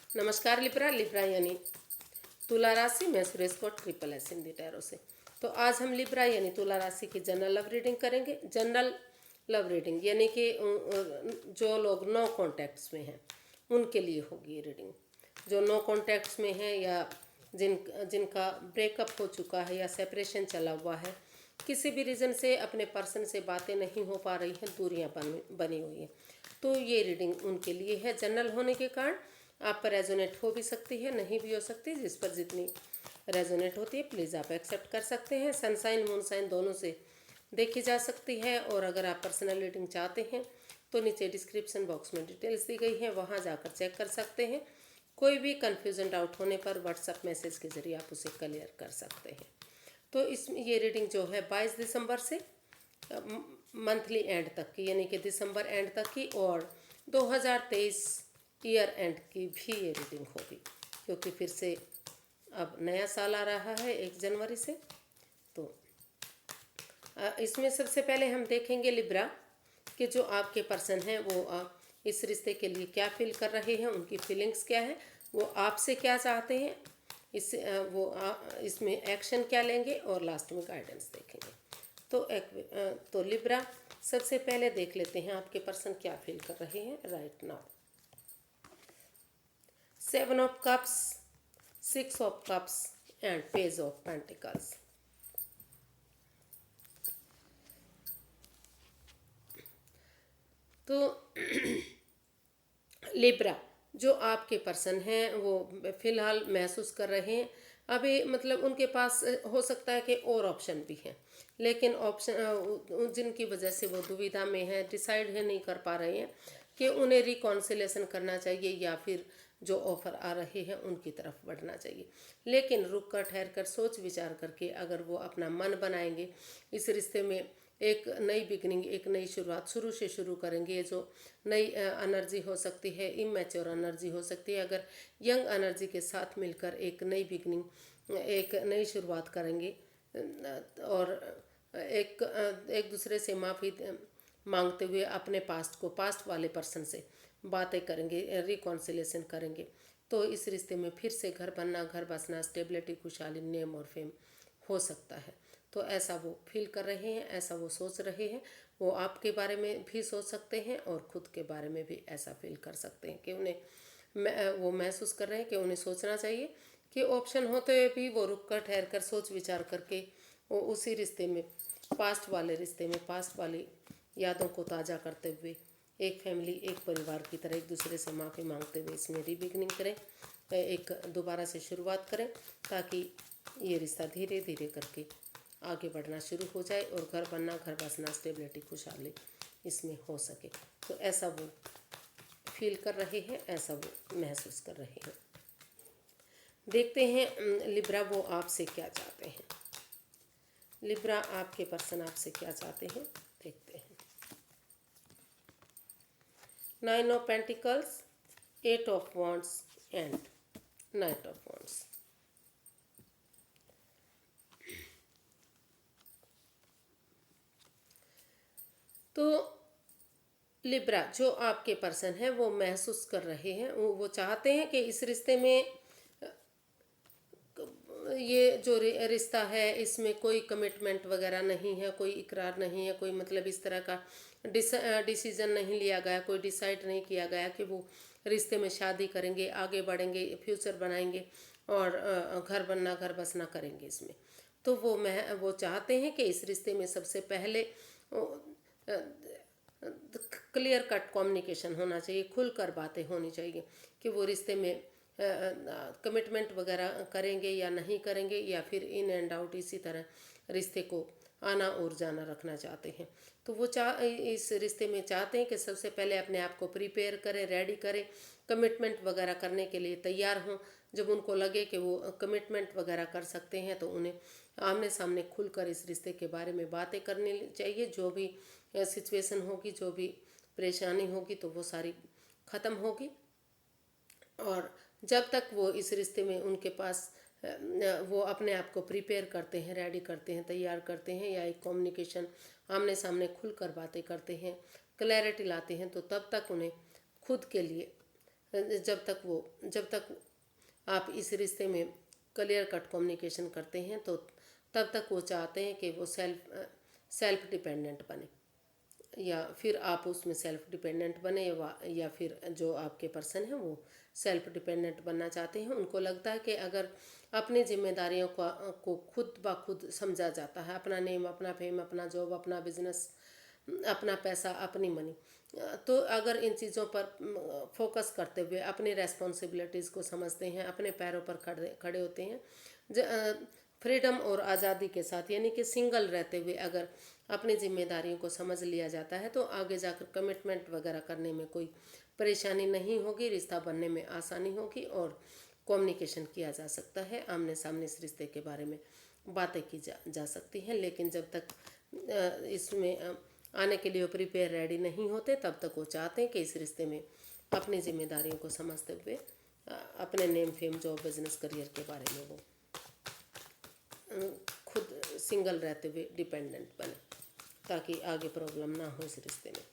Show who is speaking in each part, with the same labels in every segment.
Speaker 1: नमस्कार Libra. Libra यानी तुला राशि। मैं सुरेश कोट ट्रिपल एस हिंदी टैरो से। तो आज हम लिब्रा यानी तुला राशि की जनरल लव रीडिंग करेंगे। जनरल लव रीडिंग यानी कि जो लोग नो कॉन्टैक्ट्स में हैं उनके लिए होगी ये रीडिंग। जो नो कॉन्टैक्ट्स में है या जिनका ब्रेकअप हो चुका है या सेपरेशन चला हुआ है, किसी भी रीज़न से अपने पर्सन से बातें नहीं हो पा रही हैं, दूरियां बनी हुई हैं, तो ये रीडिंग उनके लिए है। जनरल होने के कारण आप पर रेजोनेट हो भी सकती है, नहीं भी हो सकती। जिस पर जितनी रेजोनेट होती है प्लीज़ आप एक्सेप्ट कर सकते हैं। सनसाइन मूनसाइन दोनों से देखी जा सकती है। और अगर आप पर्सनल रीडिंग चाहते हैं तो नीचे डिस्क्रिप्शन बॉक्स में डिटेल्स दी गई है, वहाँ जाकर चेक कर सकते हैं। कोई भी कन्फ्यूजन डाउट होने पर व्हाट्सएप मैसेज के ज़रिए आप उसे क्लियर कर सकते हैं। तो इसमें ये रीडिंग जो है 22 दिसंबर से मंथली एंड तक की, यानी कि दिसंबर एंड तक की, और 2023 ईयर एंड की भी ये रीडिंग होगी, क्योंकि फिर से अब नया साल आ रहा है 1 जनवरी से। तो इसमें सबसे पहले हम देखेंगे लिब्रा कि जो आपके पर्सन हैं वो इस रिश्ते के लिए क्या फील कर रहे हैं, उनकी फीलिंग्स क्या है, वो आपसे क्या चाहते हैं, इसमें एक्शन क्या लेंगे, और लास्ट में गाइडेंस देखेंगे। तो लिब्रा सबसे पहले देख लेते हैं आपके पर्सन क्या फील कर रहे हैं right now. 7 of cups, 6 of cups and page of pentacles. तो लिब्रा जो आपके पर्सन हैं वो फिलहाल महसूस कर रहे हैं अभी, मतलब उनके पास हो सकता है कि और ऑप्शन भी हैं, लेकिन ऑप्शन जिनकी वजह से वो दुविधा में है, डिसाइड है नहीं कर पा रहे हैं कि उन्हें रिकॉन्सिलेशन करना चाहिए या फिर जो ऑफर आ रहे हैं उनकी तरफ बढ़ना चाहिए। लेकिन रुक कर ठहर कर सोच विचार करके अगर वो अपना मन बनाएंगे, इस रिश्ते में एक नई बिगनिंग, एक नई शुरुआत शुरू से शुरू करेंगे। ये जो नई एनर्जी हो सकती है, इमेच्योर एनर्जी हो सकती है, अगर यंग एनर्जी के साथ मिलकर एक नई बिगनिंग, एक नई शुरुआत करेंगे और एक दूसरे से माफ़ी मांगते हुए अपने पास्ट वाले पर्सन से बातें करेंगे, रिकॉन्सिलेशन करेंगे, तो इस रिश्ते में फिर से घर बनना, घर बसना, स्टेबिलिटी, खुशहाली, नेम और फेम हो सकता है। तो ऐसा वो फील कर रहे हैं, ऐसा वो सोच रहे हैं। वो आपके बारे में भी सोच सकते हैं और ख़ुद के बारे में भी ऐसा फील कर सकते हैं कि वो महसूस कर रहे हैं कि उन्हें सोचना चाहिए कि ऑप्शन होते हुए भी वो रुक कर ठहर कर सोच विचार करके वो उसी रिश्ते में, पास्ट वाली यादों को ताज़ा करते हुए एक फैमिली, एक परिवार की तरह एक दूसरे से माफ़ी मांगते हुए इसमें रीबिगनिंग करें, एक दोबारा से शुरुआत करें, ताकि ये रिश्ता धीरे धीरे करके आगे बढ़ना शुरू हो जाए और घर बनना, घर बसना, स्टेबिलिटी, खुशहाली इसमें हो सके। तो ऐसा वो फील कर रहे हैं, ऐसा वो महसूस कर रहे हैं। देखते हैं लिब्रा वो आपसे क्या चाहते हैं। लिब्रा आपके पर्सन आपसे क्या चाहते हैं, देखते हैं। 9 of pentacles, 8 of wands and night of wands. तो लिब्रा जो आपके पर्सन है वो महसूस कर रहे हैं, वो चाहते हैं कि इस रिश्ते में, ये जो रिश्ता है इसमें कोई कमिटमेंट वगैरह नहीं है, कोई इकरार नहीं है, कोई मतलब इस तरह का डिसीजन नहीं लिया गया, कोई डिसाइड नहीं किया गया कि वो रिश्ते में शादी करेंगे, आगे बढ़ेंगे, फ्यूचर बनाएंगे और घर बनना, घर बसना करेंगे इसमें। तो वो चाहते हैं कि इस रिश्ते में सबसे पहले क्लियर कट कम्युनिकेशन होना चाहिए, खुलकर बातें होनी चाहिए कि वो रिश्ते में कमिटमेंट वगैरह करेंगे या नहीं करेंगे, या फिर इन एंड आउट इसी तरह रिश्ते को आना और जाना रखना चाहते हैं। तो वो इस रिश्ते में चाहते हैं कि सबसे पहले अपने आप को प्रिपेयर करें, रेडी करें, कमिटमेंट वगैरह करने के लिए तैयार हों। जब उनको लगे कि वो कमिटमेंट वगैरह कर सकते हैं तो उन्हें आमने सामने खुलकर इस रिश्ते के बारे में बातें करनी चाहिए। जो भी सिचुएशन होगी, जो भी परेशानी होगी, तो वो सारी ख़त्म होगी। और जब तक वो इस रिश्ते में उनके पास वो अपने आप को प्रिपेयर करते हैं, रेडी करते हैं, तैयार करते हैं, या एक कम्युनिकेशन आमने सामने खुलकर बातें करते हैं, क्लैरिटी लाते हैं, तो तब तक उन्हें खुद के लिए जब तक आप इस रिश्ते में क्लियर कट कम्युनिकेशन करते हैं तो तब तक वो चाहते हैं कि वो सेल्फ डिपेंडेंट बने, या फिर आप उसमें सेल्फ डिपेंडेंट बने, या फिर जो आपके पर्सन हैं वो सेल्फ डिपेंडेंट बनना चाहते हैं। उनको लगता है कि अगर अपनी जिम्मेदारियों को खुद ब खुद समझा जाता है, अपना नेम, अपना फेम, अपना जॉब, अपना बिजनेस, अपना पैसा, अपनी मनी, तो अगर इन चीज़ों पर फोकस करते हुए अपनी रेस्पॉन्सिबिलिटीज़ को समझते हैं, अपने पैरों पर खड़े खड़े होते हैं, फ्रीडम और आज़ादी के साथ, यानी कि सिंगल रहते हुए अगर अपनी जिम्मेदारियों को समझ लिया जाता है, तो आगे जाकर कमिटमेंट वगैरह करने में कोई परेशानी नहीं होगी, रिश्ता बनने में आसानी होगी और कम्युनिकेशन किया जा सकता है, आमने सामने इस रिश्ते के बारे में बातें की जा सकती हैं। लेकिन जब तक इसमें आने के लिए वो प्रिपेयर रेडी नहीं होते, तब तक वो चाहते हैं कि इस रिश्ते में अपनी जिम्मेदारियों को समझते हुए अपने name, fame, job, business, career के बारे में वो खुद सिंगल रहते हुए डिपेंडेंट बने, ताकि आगे प्रॉब्लम ना हो इस रिश्ते में।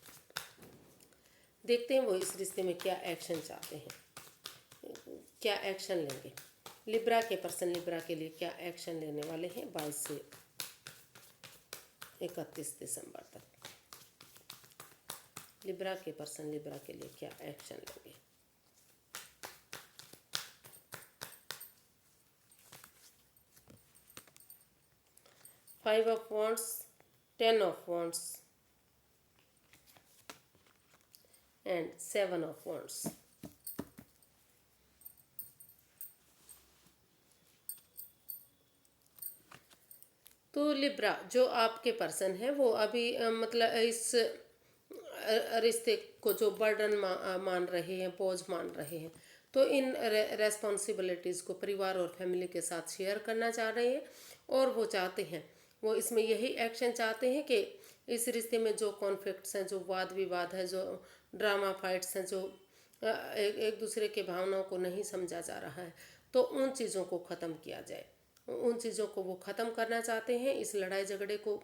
Speaker 1: देखते हैं वो इस रिश्ते में क्या एक्शन चाहते हैं, क्या एक्शन लेंगे। लिब्रा के पर्सन लिब्रा के लिए क्या एक्शन लेने वाले हैं 22 से 31 दिसंबर तक। लिब्रा के पर्सन लिब्रा के लिए क्या एक्शन लेंगे। Five of wands, 10 of wands and 7 of wands. तो लिब्रा जो आपके पर्सन है वो अभी मतलब इस रिश्ते को जो बर्डन मान रहे हैं, बोझ मान रहे हैं, तो इन रेस्पॉन्सिबिलिटीज़ को परिवार और फैमिली के साथ शेयर करना चाह रहे हैं। और वो चाहते हैं, वो इसमें यही एक्शन चाहते हैं कि इस रिश्ते में जो कॉन्फ्लिक्ट्स हैं, जो वाद विवाद है, जो ड्रामा फाइट्स हैं, जो एक दूसरे के भावनाओं को नहीं समझा जा रहा है, तो उन चीज़ों को ख़त्म किया जाए। उन चीज़ों को वो ख़त्म करना चाहते हैं। इस लड़ाई झगड़े को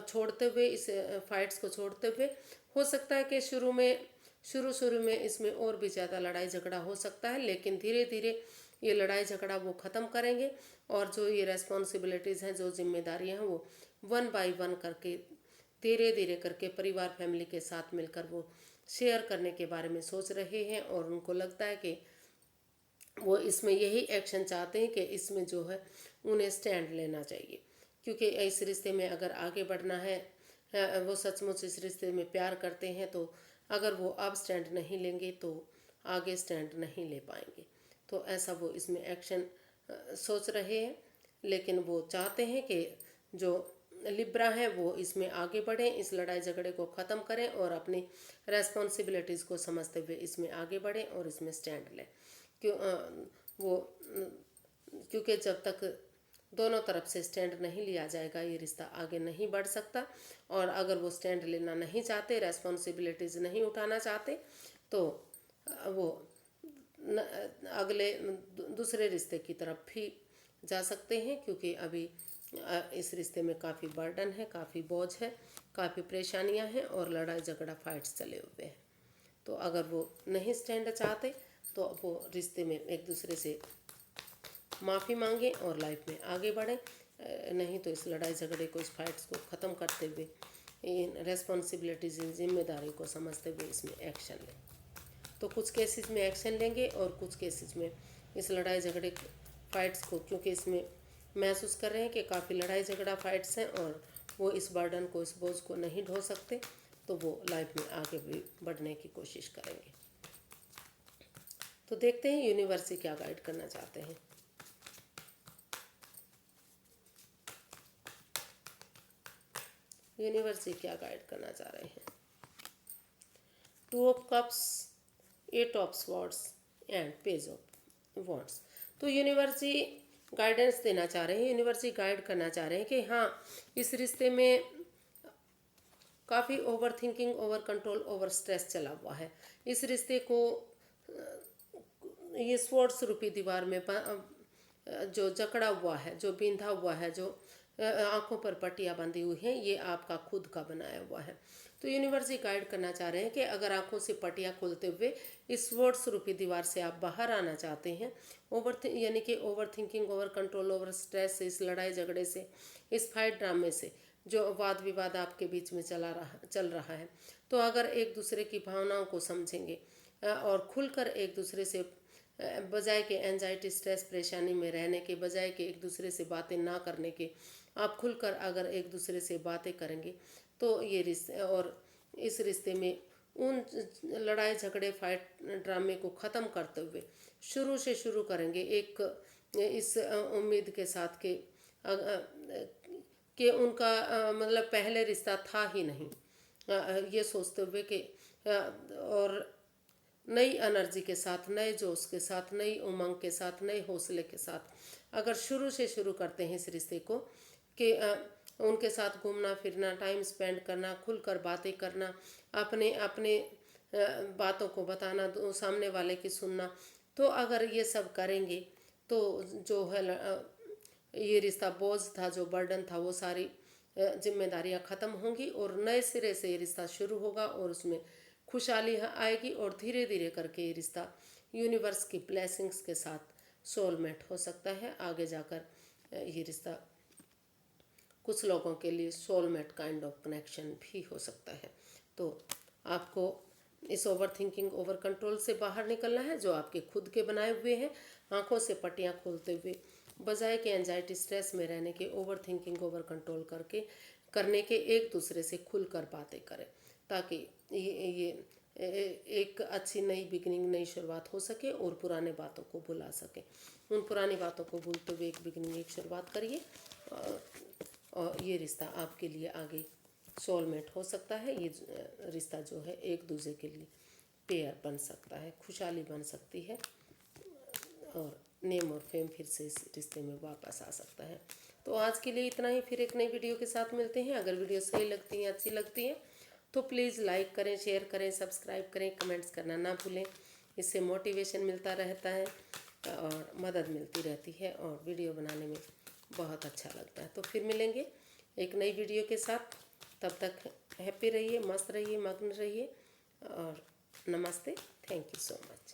Speaker 1: छोड़ते हुए, इस फाइट्स को छोड़ते हुए, हो सकता है कि शुरू में इसमें और भी ज़्यादा लड़ाई झगड़ा हो सकता है, लेकिन धीरे धीरे ये लड़ाई झगड़ा वो ख़त्म करेंगे और जो ये रेस्पॉन्सिबिलिटीज़ हैं, जो जिम्मेदारियां हैं, वो 1 बाय 1 करके धीरे धीरे करके परिवार फैमिली के साथ मिलकर वो शेयर करने के बारे में सोच रहे हैं। और उनको लगता है कि वो इसमें यही एक्शन चाहते हैं कि इसमें जो है उन्हें स्टैंड लेना चाहिए, क्योंकि इस रिश्ते में अगर आगे बढ़ना है, वो सचमुच इस रिश्ते में प्यार करते हैं, तो अगर वो अब स्टैंड नहीं लेंगे तो आगे स्टैंड नहीं ले पाएंगे। तो ऐसा वो इसमें एक्शन सोच रहे हैं। लेकिन वो चाहते हैं कि जो लिब्रा है वो इसमें आगे बढ़ें, इस लड़ाई झगड़े को ख़त्म करें और अपनी रेस्पॉन्सिबिलिटीज़ को समझते हुए इसमें आगे बढ़ें और इसमें स्टैंड लें। क्यों वो क्योंकि जब तक दोनों तरफ से स्टैंड नहीं लिया जाएगा, ये रिश्ता आगे नहीं बढ़ सकता। और अगर वो स्टैंड लेना नहीं चाहते, रेस्पॉन्सिबिलिटीज़ नहीं उठाना चाहते, तो वो अगले दूसरे रिश्ते की तरफ भी जा सकते हैं, क्योंकि अभी इस रिश्ते में काफ़ी बर्डन है, काफ़ी बोझ है, काफ़ी परेशानियां हैं और लड़ाई झगड़ा फाइट्स चले हुए हैं। तो अगर वो नहीं स्टैंड चाहते तो वो रिश्ते में एक दूसरे से माफ़ी मांगें और लाइफ में आगे बढ़ें, नहीं तो इस लड़ाई झगड़े को, इस फाइट्स को ख़त्म करते हुए, इन रेस्पॉन्सिबिलिटीज़, इन जिम्मेदारी को समझते हुए इसमें एक्शन लें। तो कुछ केसेस में एक्शन लेंगे और कुछ केसेस में इस लड़ाई झगड़े फाइट्स को, क्योंकि इसमें महसूस कर रहे हैं कि काफ़ी लड़ाई झगड़ा फाइट्स हैं और वो इस बर्डन को, इस बोझ को नहीं ढो सकते, तो वो लाइफ में आगे भी बढ़ने की कोशिश करेंगे। तो देखते हैं यूनिवर्स से क्या गाइड करना चाहते हैं। यूनिवर्स से क्या गाइड करना चाह रहे हैं। 2 of cups, 8 of swords and page of wands. तो यूनिवर्स जी गाइडेंस देना चाह रहे हैं, यूनिवर्स जी गाइड करना चाह रहे हैं कि हाँ, इस रिश्ते में काफ़ी over thinking, over control, over stress चला हुआ है। इस रिश्ते को ये स्वॉर्ड्स रूपी दीवार में जो जकड़ा हुआ है, जो बिंधा हुआ है, जो आंखों पर पट्टियाँ बंधी हुई हैं, ये आपका खुद का बनाया हुआ है। तो यूनिवर्स ये गाइड करना चाह रहे हैं कि अगर आंखों से पट्टियाँ खोलते हुए इस वर्ड्स रूपी दीवार से आप बाहर आना चाहते हैं, यानी कि over thinking, over control, over stress से, इस लड़ाई झगड़े से, इस फाइट ड्रामे से, जो वाद विवाद आपके बीच में चल रहा है, तो अगर एक दूसरे की भावनाओं को समझेंगे और खुलकर एक दूसरे से, बजाय के एंजाइटी, स्ट्रेस, परेशानी में रहने के बजाय के एक दूसरे से बातें ना करने के, आप खुलकर अगर एक दूसरे से बातें करेंगे, तो ये रिश्ते, और इस रिश्ते में उन लड़ाई झगड़े, फाइट ड्रामे को ख़त्म करते हुए शुरू से शुरू करेंगे, एक इस उम्मीद के साथ कि उनका मतलब पहले रिश्ता था ही नहीं, ये सोचते हुए कि और नई एनर्जी के साथ, नए जोश के साथ, नई उमंग के साथ, नए हौसले के साथ अगर शुरू से शुरू करते हैं इस रिश्ते को, कि उनके साथ घूमना फिरना, टाइम स्पेंड करना, खुलकर बातें करना, अपने अपने बातों को बताना, सामने वाले की सुनना, तो अगर ये सब करेंगे तो जो है ये रिश्ता बोझ था, जो बर्डन था, वो सारी जिम्मेदारियां ख़त्म होंगी और नए सिरे से ये रिश्ता शुरू होगा और उसमें खुशहाली आएगी और धीरे धीरे करके ये रिश्ता यूनिवर्स की ब्लेसिंग्स के साथ सोलमेट हो सकता है। आगे जाकर ये रिश्ता कुछ लोगों के लिए सोलमेट काइंड ऑफ कनेक्शन भी हो सकता है। तो आपको इस ओवर थिंकिंग, ओवर कंट्रोल से बाहर निकलना है, जो आपके खुद के बनाए हुए हैं, आंखों से पट्टियाँ खोलते हुए बजाय के एंजाइटी, स्ट्रेस में रहने के, ओवर थिंकिंग, ओवर कंट्रोल करने के एक दूसरे से खुलकर बातें करें, ताकि ये एक अच्छी नई बिगिनिंग, नई शुरुआत हो सके और पुराने बातों को भुला सके। उन पुरानी बातों को भूलते हुए एक बिगिनिंग, एक शुरुआत करिए और ये रिश्ता आपके लिए आगे सोलमेट हो सकता है। ये रिश्ता जो है एक दूसरे के लिए पेयर बन सकता है, खुशहाली बन सकती है और नेम और फेम फिर से इस रिश्ते में वापस आ सकता है। तो आज के लिए इतना ही, फिर एक नई वीडियो के साथ मिलते हैं। अगर वीडियो सही लगती है, अच्छी लगती है, तो प्लीज़ लाइक करें, शेयर करें, सब्सक्राइब करें, कमेंट्स करना ना भूलें। इससे मोटिवेशन मिलता रहता है और मदद मिलती रहती है और वीडियो बनाने में बहुत अच्छा लगता है। तो फिर मिलेंगे एक नई वीडियो के साथ। तब तक हैप्पी रहिए, मस्त रहिए, मग्न रहिए और नमस्ते। Thank you so much.